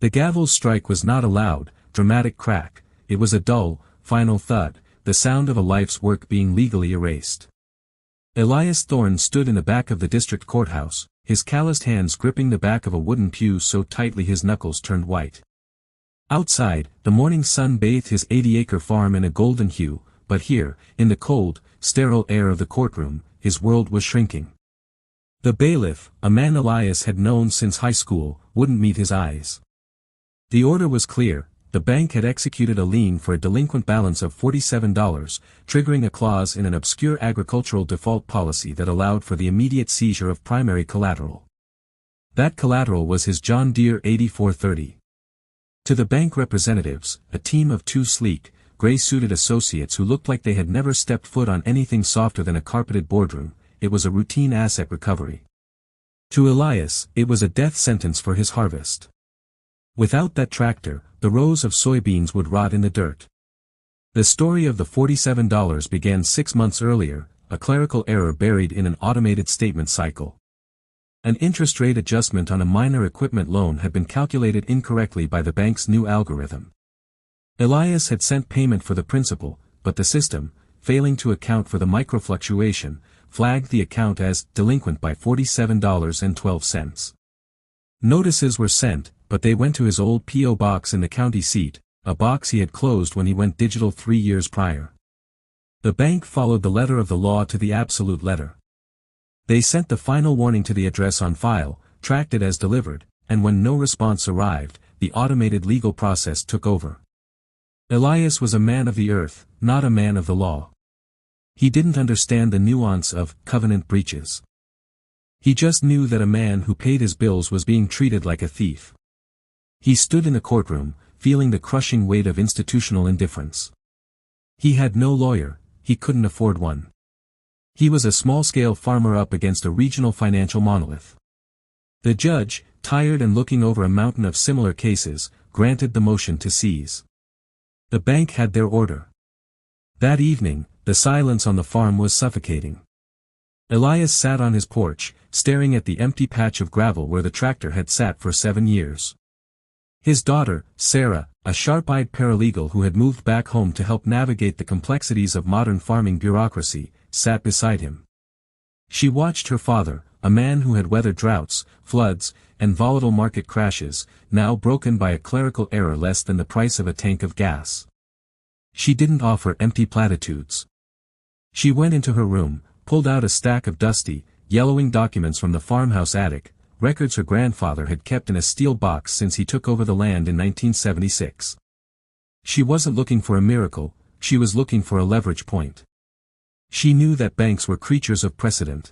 The gavel's strike was not a loud, dramatic crack, it was a dull, final thud, the sound of a life's work being legally erased. Elias Thorne stood in the back of the district courthouse, his calloused hands gripping the back of a wooden pew so tightly his knuckles turned white. Outside, the morning sun bathed his 80-acre farm in a golden hue, but here, in the cold, sterile air of the courtroom, his world was shrinking. The bailiff, a man Elias had known since high school, wouldn't meet his eyes. The order was clear. The bank had executed a lien for a delinquent balance of $47, triggering a clause in an obscure agricultural default policy that allowed for the immediate seizure of primary collateral. That collateral was his John Deere 8430. To the bank representatives, a team of two sleek, gray-suited associates who looked like they had never stepped foot on anything softer than a carpeted boardroom, it was a routine asset recovery. To Elias, it was a death sentence for his harvest. Without that tractor, the rows of soybeans would rot in the dirt. The story of the $47 began 6 months earlier, a clerical error buried in an automated statement cycle. An interest rate adjustment on a minor equipment loan had been calculated incorrectly by the bank's new algorithm. Elias had sent payment for the principal, but the system, failing to account for the microfluctuation, flagged the account as delinquent by $47.12. Notices were sent, but they went to his old P.O. box in the county seat, a box he had closed when he went digital 3 years prior. The bank followed the letter of the law to the absolute letter. They sent the final warning to the address on file, tracked it as delivered, and when no response arrived, the automated legal process took over. Elias was a man of the earth, not a man of the law. He didn't understand the nuance of covenant breaches. He just knew that a man who paid his bills was being treated like a thief. He stood in the courtroom, feeling the crushing weight of institutional indifference. He had no lawyer, he couldn't afford one. He was a small-scale farmer up against a regional financial monolith. The judge, tired and looking over a mountain of similar cases, granted the motion to seize. The bank had their order. That evening, the silence on the farm was suffocating. Elias sat on his porch, staring at the empty patch of gravel where the tractor had sat for 7 years. His daughter, Sarah, a sharp-eyed paralegal who had moved back home to help navigate the complexities of modern farming bureaucracy, sat beside him. She watched her father, a man who had weathered droughts, floods, and volatile market crashes, now broken by a clerical error less than the price of a tank of gas. She didn't offer empty platitudes. She went into her room, pulled out a stack of dusty, yellowing documents from the farmhouse attic, records her grandfather had kept in a steel box since he took over the land in 1976. She wasn't looking for a miracle, she was looking for a leverage point. She knew that banks were creatures of precedent.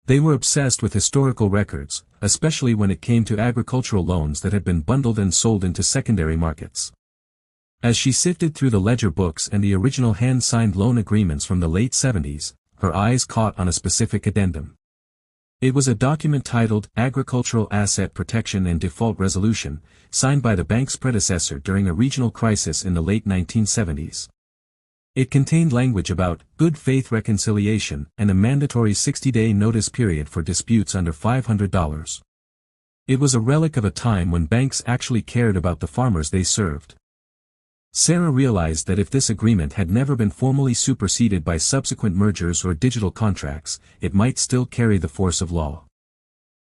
They were obsessed with historical records, especially when it came to agricultural loans that had been bundled and sold into secondary markets. As she sifted through the ledger books and the original hand-signed loan agreements from the late 70s, her eyes caught on a specific addendum. It was a document titled Agricultural Asset Protection and Default Resolution, signed by the bank's predecessor during a regional crisis in the late 1970s. It contained language about good faith reconciliation and a mandatory 60-day notice period for disputes under $500. It was a relic of a time when banks actually cared about the farmers they served. Sarah realized that if this agreement had never been formally superseded by subsequent mergers or digital contracts, it might still carry the force of law.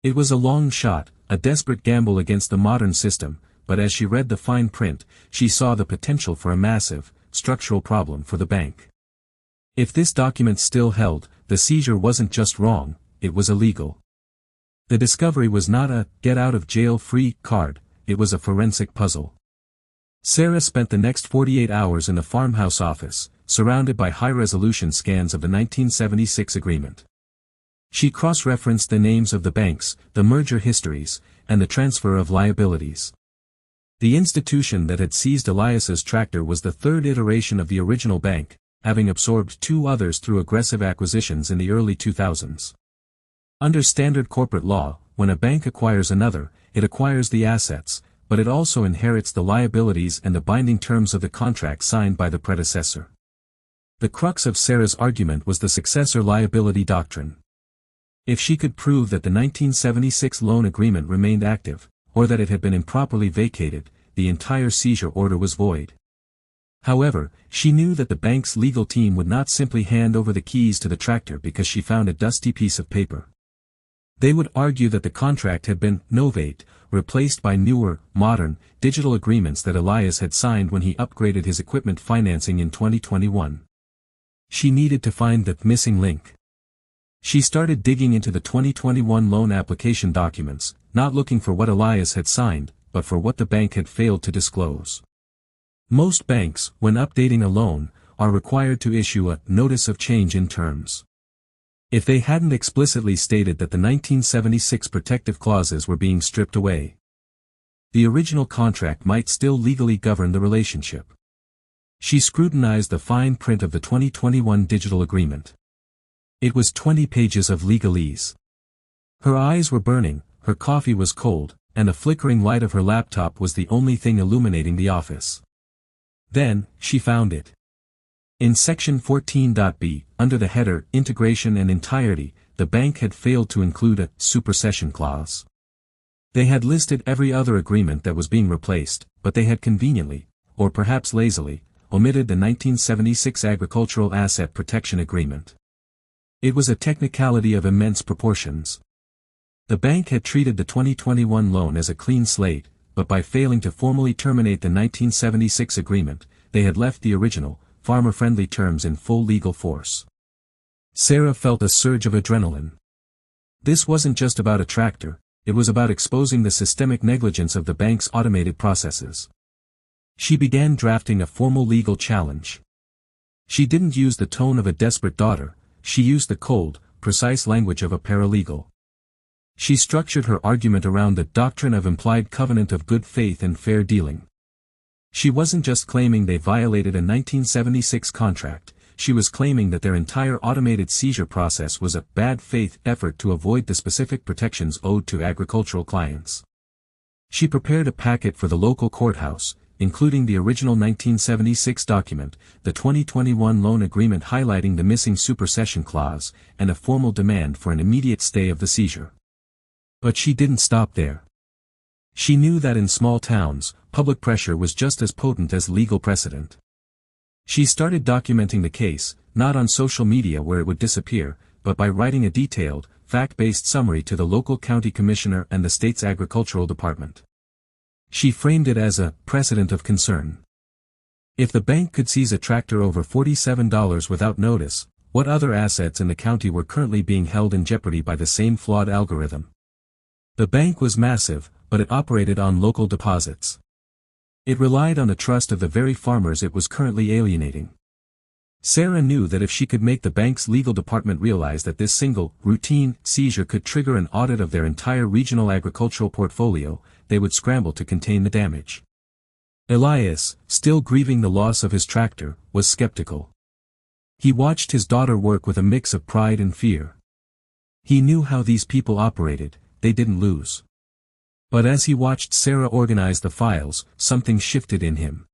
It was a long shot, a desperate gamble against the modern system, but as she read the fine print, she saw the potential for a massive, structural problem for the bank. If this document still held, the seizure wasn't just wrong, it was illegal. The discovery was not a get-out-of-jail-free card, it was a forensic puzzle. Sarah spent the next 48 hours in the farmhouse office, surrounded by high-resolution scans of the 1976 agreement. She cross-referenced the names of the banks, the merger histories, and the transfer of liabilities. The institution that had seized Elias's tractor was the third iteration of the original bank, having absorbed 2 others through aggressive acquisitions in the early 2000s. Under standard corporate law, when a bank acquires another, it acquires the assets, but it also inherits the liabilities and the binding terms of the contract signed by the predecessor. The crux of Sarah's argument was the successor liability doctrine. If she could prove that the 1976 loan agreement remained active, or that it had been improperly vacated, the entire seizure order was void. However, she knew that the bank's legal team would not simply hand over the keys to the tractor because she found a dusty piece of paper. They would argue that the contract had been novate, replaced by newer, modern, digital agreements that Elias had signed when he upgraded his equipment financing in 2021. She needed to find the missing link. She started digging into the 2021 loan application documents, not looking for what Elias had signed, but for what the bank had failed to disclose. Most banks, when updating a loan, are required to issue a notice of change in terms. If they hadn't explicitly stated that the 1976 protective clauses were being stripped away, the original contract might still legally govern the relationship. She scrutinized the fine print of the 2021 digital agreement. It was 20 pages of legalese. Her eyes were burning, her coffee was cold, and the flickering light of her laptop was the only thing illuminating the office. Then, she found it. In section 14.b, under the header, Integration and Entirety, the bank had failed to include a supersession clause. They had listed every other agreement that was being replaced, but they had conveniently, or perhaps lazily, omitted the 1976 Agricultural Asset Protection Agreement. It was a technicality of immense proportions. The bank had treated the 2021 loan as a clean slate, but by failing to formally terminate the 1976 agreement, they had left the original, farmer-friendly terms in full legal force. Sarah felt a surge of adrenaline. This wasn't just about a tractor, it was about exposing the systemic negligence of the bank's automated processes. She began drafting a formal legal challenge. She didn't use the tone of a desperate daughter, she used the cold, precise language of a paralegal. She structured her argument around the doctrine of implied covenant of good faith and fair dealing. She wasn't just claiming they violated a 1976 contract, she was claiming that their entire automated seizure process was a bad faith effort to avoid the specific protections owed to agricultural clients. She prepared a packet for the local courthouse, including the original 1976 document, the 2021 loan agreement highlighting the missing supersession clause, and a formal demand for an immediate stay of the seizure. But she didn't stop there. She knew that in small towns, public pressure was just as potent as legal precedent. She started documenting the case, not on social media where it would disappear, but by writing a detailed, fact-based summary to the local county commissioner and the state's agricultural department. She framed it as a precedent of concern. If the bank could seize a tractor over $47 without notice, what other assets in the county were currently being held in jeopardy by the same flawed algorithm? The bank was massive, but it operated on local deposits. It relied on the trust of the very farmers it was currently alienating. Sarah knew that if she could make the bank's legal department realize that this single, routine, seizure could trigger an audit of their entire regional agricultural portfolio, they would scramble to contain the damage. Elias, still grieving the loss of his tractor, was skeptical. He watched his daughter work with a mix of pride and fear. He knew how these people operated, they didn't lose. But as he watched Sarah organize the files, something shifted in him.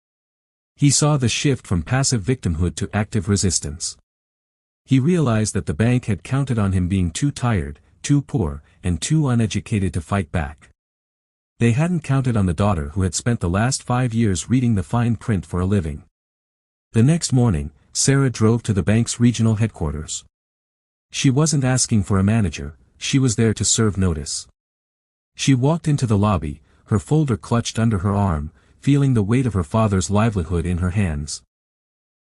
He saw the shift from passive victimhood to active resistance. He realized that the bank had counted on him being too tired, too poor, and too uneducated to fight back. They hadn't counted on the daughter who had spent the last 5 years reading the fine print for a living. The next morning, Sarah drove to the bank's regional headquarters. She wasn't asking for a manager, she was there to serve notice. She walked into the lobby, her folder clutched under her arm, feeling the weight of her father's livelihood in her hands.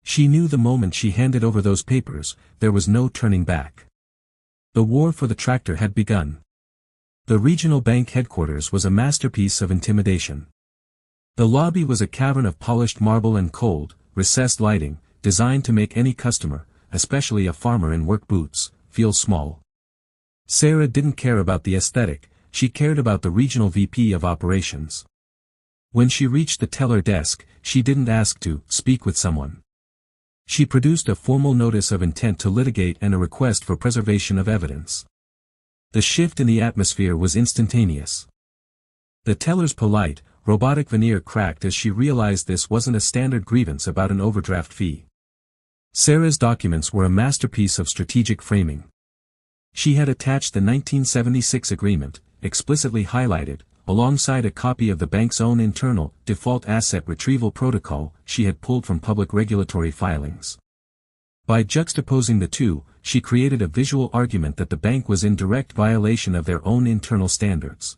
She knew the moment she handed over those papers, there was no turning back. The war for the tractor had begun. The regional bank headquarters was a masterpiece of intimidation. The lobby was a cavern of polished marble and cold, recessed lighting, designed to make any customer, especially a farmer in work boots, feel small. Sarah didn't care about the aesthetic, she cared about the regional VP of operations. When she reached the teller desk, she didn't ask to speak with someone. She produced a formal notice of intent to litigate and a request for preservation of evidence. The shift in the atmosphere was instantaneous. The teller's polite, robotic veneer cracked as she realized this wasn't a standard grievance about an overdraft fee. Sarah's documents were a masterpiece of strategic framing. She had attached the 1976 agreement, explicitly highlighted, alongside a copy of the bank's own internal, default asset retrieval protocol she had pulled from public regulatory filings. By juxtaposing the two, she created a visual argument that the bank was in direct violation of their own internal standards.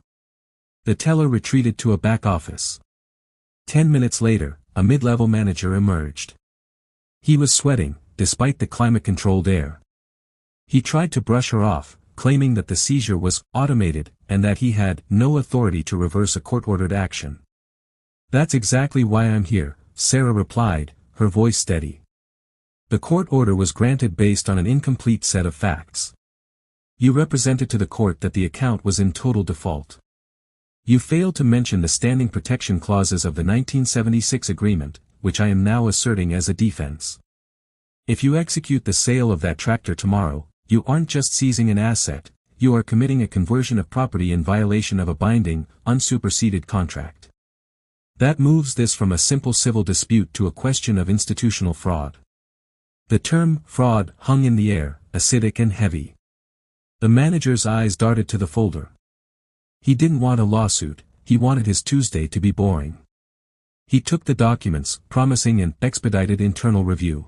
The teller retreated to a back office. 10 minutes later, a mid-level manager emerged. He was sweating, despite the climate-controlled air. He tried to brush her off, claiming that the seizure was automated and that he had no authority to reverse a court-ordered action. "That's exactly why I'm here," Sarah replied, her voice steady. "The court order was granted based on an incomplete set of facts. You represented to the court that the account was in total default. You failed to mention the standing protection clauses of the 1976 agreement, which I am now asserting as a defense. If you execute the sale of that tractor tomorrow, you aren't just seizing an asset, you are committing a conversion of property in violation of a binding, unsuperseded contract. That moves this from a simple civil dispute to a question of institutional fraud." The term fraud hung in the air, acidic and heavy. The manager's eyes darted to the folder. He didn't want a lawsuit, he wanted his Tuesday to be boring. He took the documents, promising an expedited internal review.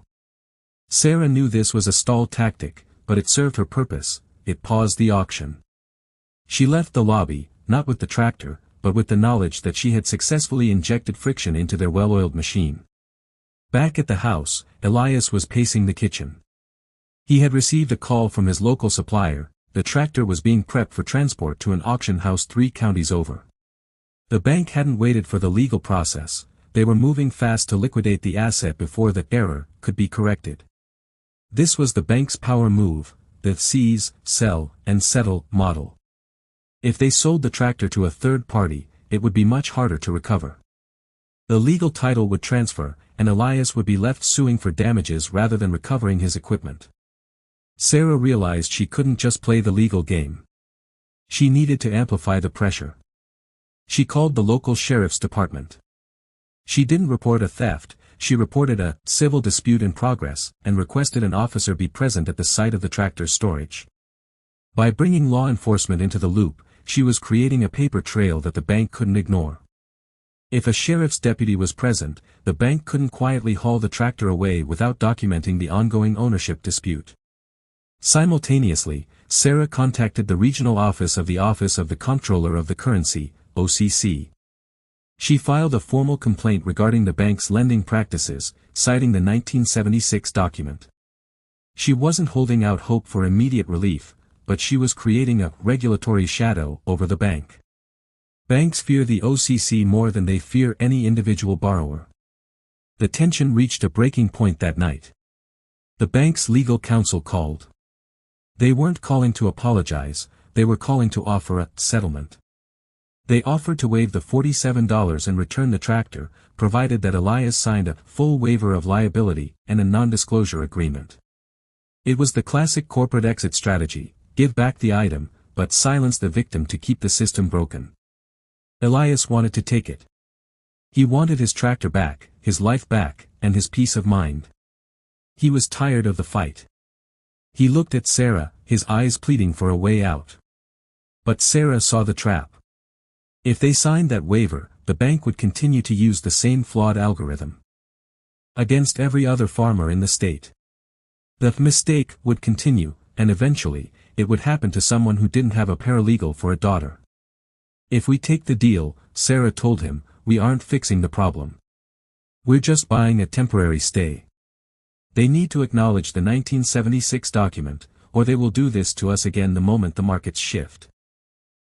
Sarah knew this was a stall tactic, but it served her purpose. It paused the auction. She left the lobby, not with the tractor, but with the knowledge that she had successfully injected friction into their well-oiled machine. Back at the house, Elias was pacing the kitchen. He had received a call from his local supplier. The tractor was being prepped for transport to an auction house 3 counties over. The bank hadn't waited for the legal process, they were moving fast to liquidate the asset before the error could be corrected. This was the bank's power move, the seize, sell, and settle model. If they sold the tractor to a third party, it would be much harder to recover. The legal title would transfer, and Elias would be left suing for damages rather than recovering his equipment. Sarah realized she couldn't just play the legal game. She needed to amplify the pressure. She called the local sheriff's department. She didn't report a theft, she reported a civil dispute in progress and requested an officer be present at the site of the tractor's storage. By bringing law enforcement into the loop, she was creating a paper trail that the bank couldn't ignore. If a sheriff's deputy was present, the bank couldn't quietly haul the tractor away without documenting the ongoing ownership dispute. Simultaneously, Sarah contacted the regional office of the Comptroller of the Currency, OCC. She filed a formal complaint regarding the bank's lending practices, citing the 1976 document. She wasn't holding out hope for immediate relief, but she was creating a regulatory shadow over the bank. Banks fear the OCC more than they fear any individual borrower. The tension reached a breaking point that night. The bank's legal counsel called. They weren't calling to apologize, they were calling to offer a settlement. They offered to waive the $47 and return the tractor, provided that Elias signed a full waiver of liability and a non-disclosure agreement. It was the classic corporate exit strategy: give back the item, but silence the victim to keep the system broken. Elias wanted to take it. He wanted his tractor back, his life back, and his peace of mind. He was tired of the fight. He looked at Sarah, his eyes pleading for a way out. But Sarah saw the trap. If they signed that waiver, the bank would continue to use the same flawed algorithm against every other farmer in the state. The mistake would continue, and eventually, it would happen to someone who didn't have a paralegal for a daughter. "If we take the deal," Sarah told him, "we aren't fixing the problem. We're just buying a temporary stay. They need to acknowledge the 1976 document, or they will do this to us again the moment the markets shift."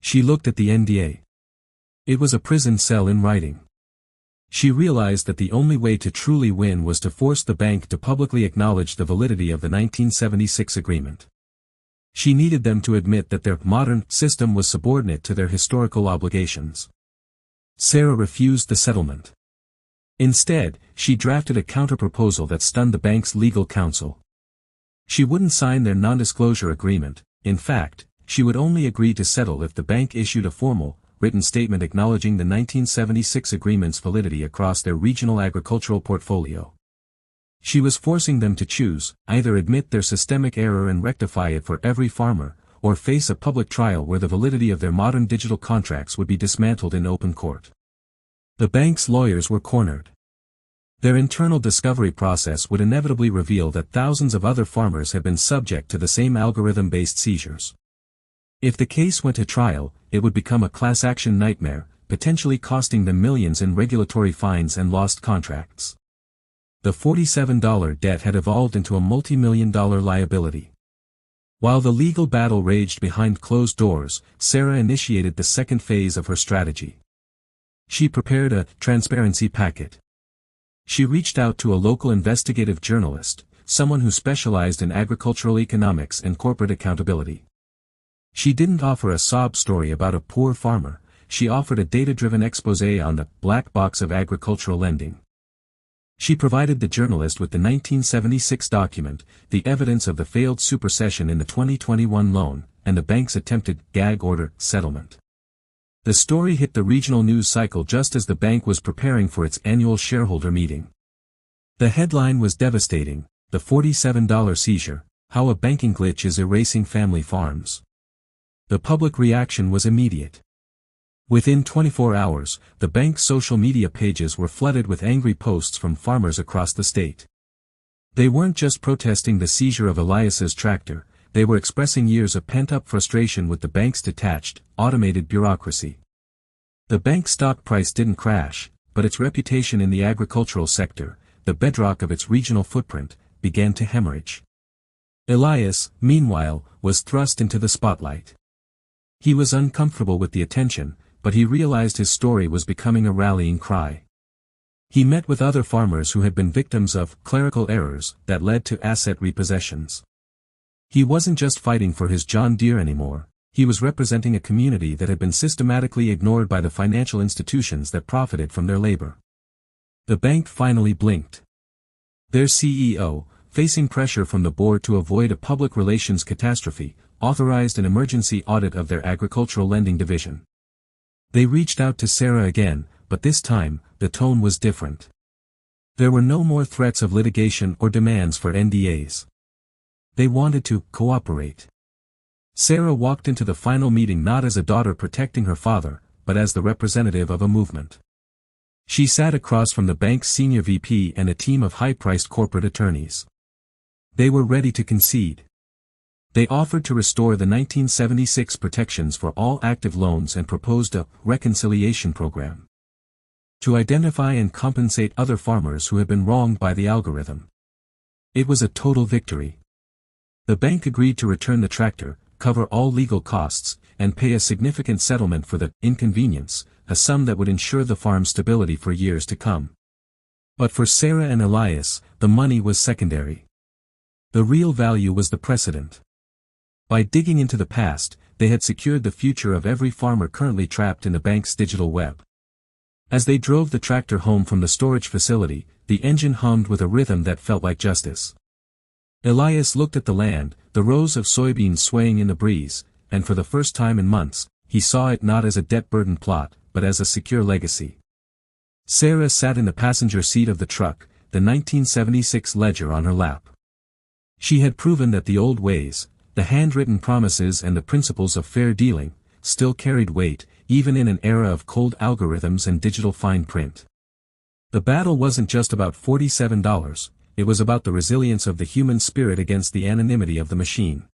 She looked at the NDA. It was a prison cell in writing. She realized that the only way to truly win was to force the bank to publicly acknowledge the validity of the 1976 agreement. She needed them to admit that their modern system was subordinate to their historical obligations. Sarah refused the settlement. Instead, she drafted a counterproposal that stunned the bank's legal counsel. She wouldn't sign their non-disclosure agreement. In fact, she would only agree to settle if the bank issued a formal, written statement acknowledging the 1976 agreement's validity across their regional agricultural portfolio. She was forcing them to choose, either admit their systemic error and rectify it for every farmer, or face a public trial where the validity of their modern digital contracts would be dismantled in open court. The bank's lawyers were cornered. Their internal discovery process would inevitably reveal that thousands of other farmers had been subject to the same algorithm-based seizures. If the case went to trial, it would become a class-action nightmare, potentially costing them millions in regulatory fines and lost contracts. The $47 debt had evolved into a multi-million-dollar liability. While the legal battle raged behind closed doors, Sarah initiated the second phase of her strategy. She prepared a transparency packet. She reached out to a local investigative journalist, someone who specialized in agricultural economics and corporate accountability. She didn't offer a sob story about a poor farmer, she offered a data-driven exposé on the black box of agricultural lending. She provided the journalist with the 1976 document, the evidence of the failed supersession in the 2021 loan, and the bank's attempted gag order settlement. The story hit the regional news cycle just as the bank was preparing for its annual shareholder meeting. The headline was devastating: the $47 seizure, how a banking glitch is erasing family farms. The public reaction was immediate. Within 24 hours, the bank's social media pages were flooded with angry posts from farmers across the state. They weren't just protesting the seizure of Elias's tractor, they were expressing years of pent-up frustration with the bank's detached, automated bureaucracy. The bank's stock price didn't crash, but its reputation in the agricultural sector, the bedrock of its regional footprint, began to hemorrhage. Elias, meanwhile, was thrust into the spotlight. He was uncomfortable with the attention, but he realized his story was becoming a rallying cry. He met with other farmers who had been victims of clerical errors that led to asset repossessions. He wasn't just fighting for his John Deere anymore, he was representing a community that had been systematically ignored by the financial institutions that profited from their labor. The bank finally blinked. Their CEO, facing pressure from the board to avoid a public relations catastrophe, authorized an emergency audit of their agricultural lending division. They reached out to Sarah again, but this time, the tone was different. There were no more threats of litigation or demands for NDAs. They wanted to cooperate. Sarah walked into the final meeting not as a daughter protecting her father, but as the representative of a movement. She sat across from the bank's senior VP and a team of high-priced corporate attorneys. They were ready to concede. They offered to restore the 1976 protections for all active loans and proposed a reconciliation program to identify and compensate other farmers who had been wronged by the algorithm. It was a total victory. The bank agreed to return the tractor, cover all legal costs, and pay a significant settlement for the inconvenience, a sum that would ensure the farm's stability for years to come. But for Sarah and Elias, the money was secondary. The real value was the precedent. By digging into the past, they had secured the future of every farmer currently trapped in the bank's digital web. As they drove the tractor home from the storage facility, the engine hummed with a rhythm that felt like justice. Elias looked at the land, the rows of soybeans swaying in the breeze, and for the first time in months, he saw it not as a debt-burdened plot, but as a secure legacy. Sarah sat in the passenger seat of the truck, the 1976 ledger on her lap. She had proven that the old ways, the handwritten promises and the principles of fair dealing, still carried weight, even in an era of cold algorithms and digital fine print. The battle wasn't just about $47, it was about the resilience of the human spirit against the anonymity of the machine.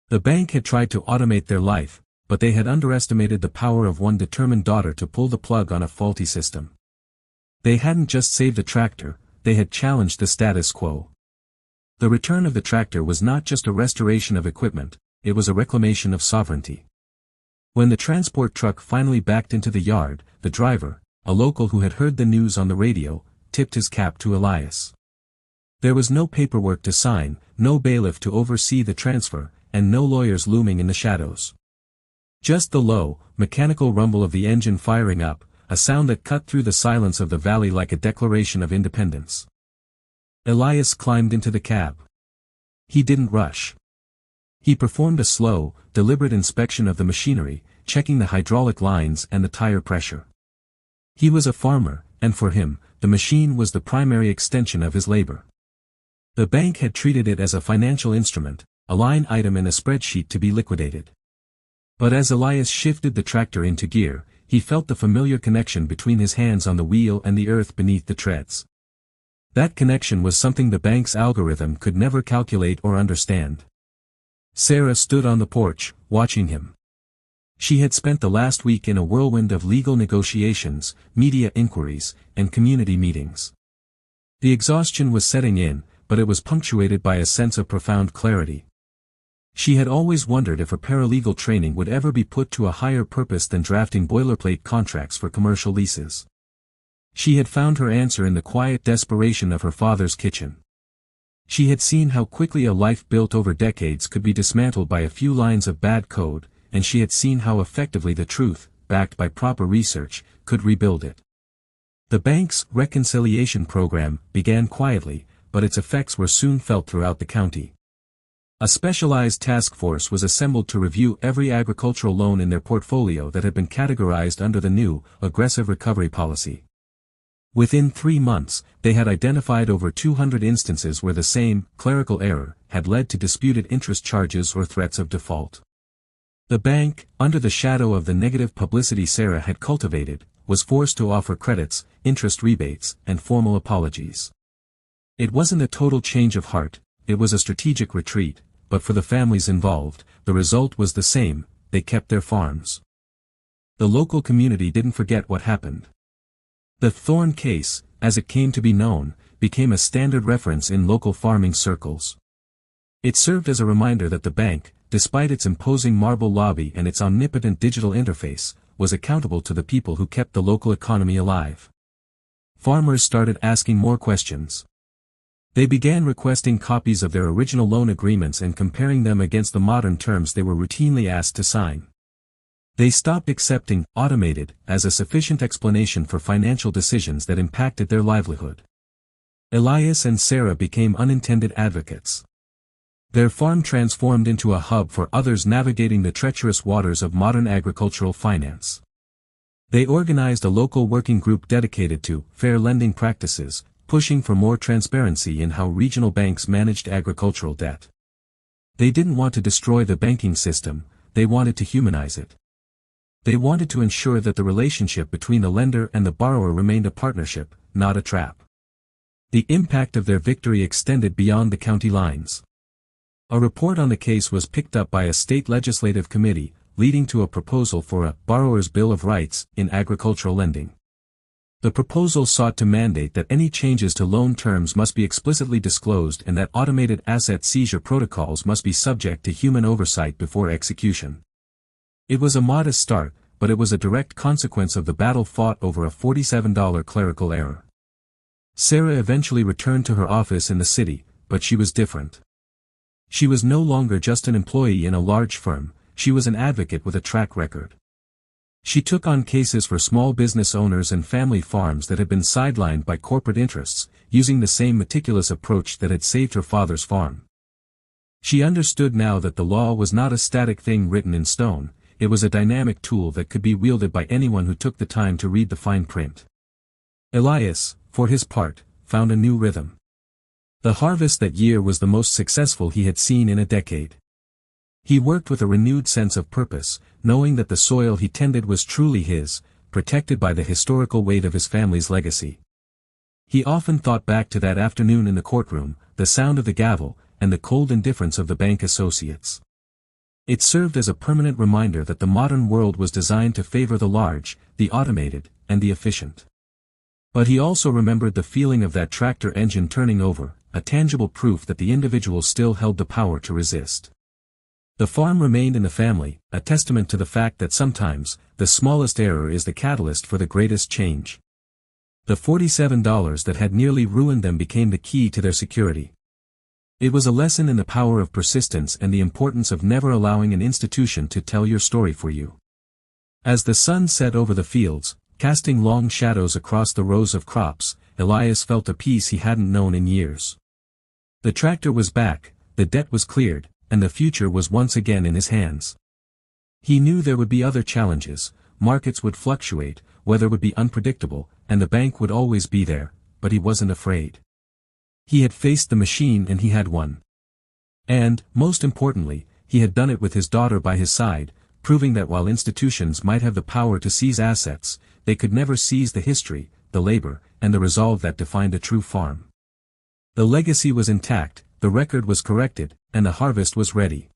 The bank had tried to automate their life, but they had underestimated the power of one determined daughter to pull the plug on a faulty system. They hadn't just saved a tractor, they had challenged the status quo. The return of the tractor was not just a restoration of equipment, it was a reclamation of sovereignty. When the transport truck finally backed into the yard, the driver, a local who had heard the news on the radio, tipped his cap to Elias. There was no paperwork to sign, no bailiff to oversee the transfer, and no lawyers looming in the shadows. Just the low, mechanical rumble of the engine firing up, a sound that cut through the silence of the valley like a declaration of independence. Elias climbed into the cab. He didn't rush. He performed a slow, deliberate inspection of the machinery, checking the hydraulic lines and the tire pressure. He was a farmer, and for him, the machine was the primary extension of his labor. The bank had treated it as a financial instrument, a line item in a spreadsheet to be liquidated. But as Elias shifted the tractor into gear, he felt the familiar connection between his hands on the wheel and the earth beneath the treads. That connection was something the bank's algorithm could never calculate or understand. Sarah stood on the porch, watching him. She had spent the last week in a whirlwind of legal negotiations, media inquiries, and community meetings. The exhaustion was setting in, but it was punctuated by a sense of profound clarity. She had always wondered if her paralegal training would ever be put to a higher purpose than drafting boilerplate contracts for commercial leases. She had found her answer in the quiet desperation of her father's kitchen. She had seen how quickly a life built over decades could be dismantled by a few lines of bad code, and she had seen how effectively the truth, backed by proper research, could rebuild it. The bank's reconciliation program began quietly, but its effects were soon felt throughout the county. A specialized task force was assembled to review every agricultural loan in their portfolio that had been categorized under the new, aggressive recovery policy. Within 3 months, they had identified over 200 instances where the same, clerical error, had led to disputed interest charges or threats of default. The bank, under the shadow of the negative publicity Sarah had cultivated, was forced to offer credits, interest rebates, and formal apologies. It wasn't a total change of heart, it was a strategic retreat, but for the families involved, the result was the same: they kept their farms. The local community didn't forget what happened. The Thorne case, as it came to be known, became a standard reference in local farming circles. It served as a reminder that the bank, despite its imposing marble lobby and its omnipotent digital interface, was accountable to the people who kept the local economy alive. Farmers started asking more questions. They began requesting copies of their original loan agreements and comparing them against the modern terms they were routinely asked to sign. They stopped accepting "automated" as a sufficient explanation for financial decisions that impacted their livelihood. Elias and Sarah became unintended advocates. Their farm transformed into a hub for others navigating the treacherous waters of modern agricultural finance. They organized a local working group dedicated to fair lending practices, pushing for more transparency in how regional banks managed agricultural debt. They didn't want to destroy the banking system, they wanted to humanize it. They wanted to ensure that the relationship between the lender and the borrower remained a partnership, not a trap. The impact of their victory extended beyond the county lines. A report on the case was picked up by a state legislative committee, leading to a proposal for a borrower's bill of rights in agricultural lending. The proposal sought to mandate that any changes to loan terms must be explicitly disclosed and that automated asset seizure protocols must be subject to human oversight before execution. It was a modest start, but it was a direct consequence of the battle fought over a $47 clerical error. Sarah eventually returned to her office in the city, but she was different. She was no longer just an employee in a large firm, she was an advocate with a track record. She took on cases for small business owners and family farms that had been sidelined by corporate interests, using the same meticulous approach that had saved her father's farm. She understood now that the law was not a static thing written in stone, it was a dynamic tool that could be wielded by anyone who took the time to read the fine print. Elias, for his part, found a new rhythm. The harvest that year was the most successful he had seen in a decade. He worked with a renewed sense of purpose, knowing that the soil he tended was truly his, protected by the historical weight of his family's legacy. He often thought back to that afternoon in the courtroom, the sound of the gavel, and the cold indifference of the bank associates. It served as a permanent reminder that the modern world was designed to favor the large, the automated, and the efficient. But he also remembered the feeling of that tractor engine turning over, a tangible proof that the individual still held the power to resist. The farm remained in the family, a testament to the fact that sometimes, the smallest error is the catalyst for the greatest change. The $47 that had nearly ruined them became the key to their security. It was a lesson in the power of persistence and the importance of never allowing an institution to tell your story for you. As the sun set over the fields, casting long shadows across the rows of crops, Elias felt a peace he hadn't known in years. The tractor was back, the debt was cleared, and the future was once again in his hands. He knew there would be other challenges, markets would fluctuate, weather would be unpredictable, and the bank would always be there, but he wasn't afraid. He had faced the machine and he had won. And, most importantly, he had done it with his daughter by his side, proving that while institutions might have the power to seize assets, they could never seize the history, the labor, and the resolve that defined a true farm. The legacy was intact, the record was corrected, and the harvest was ready.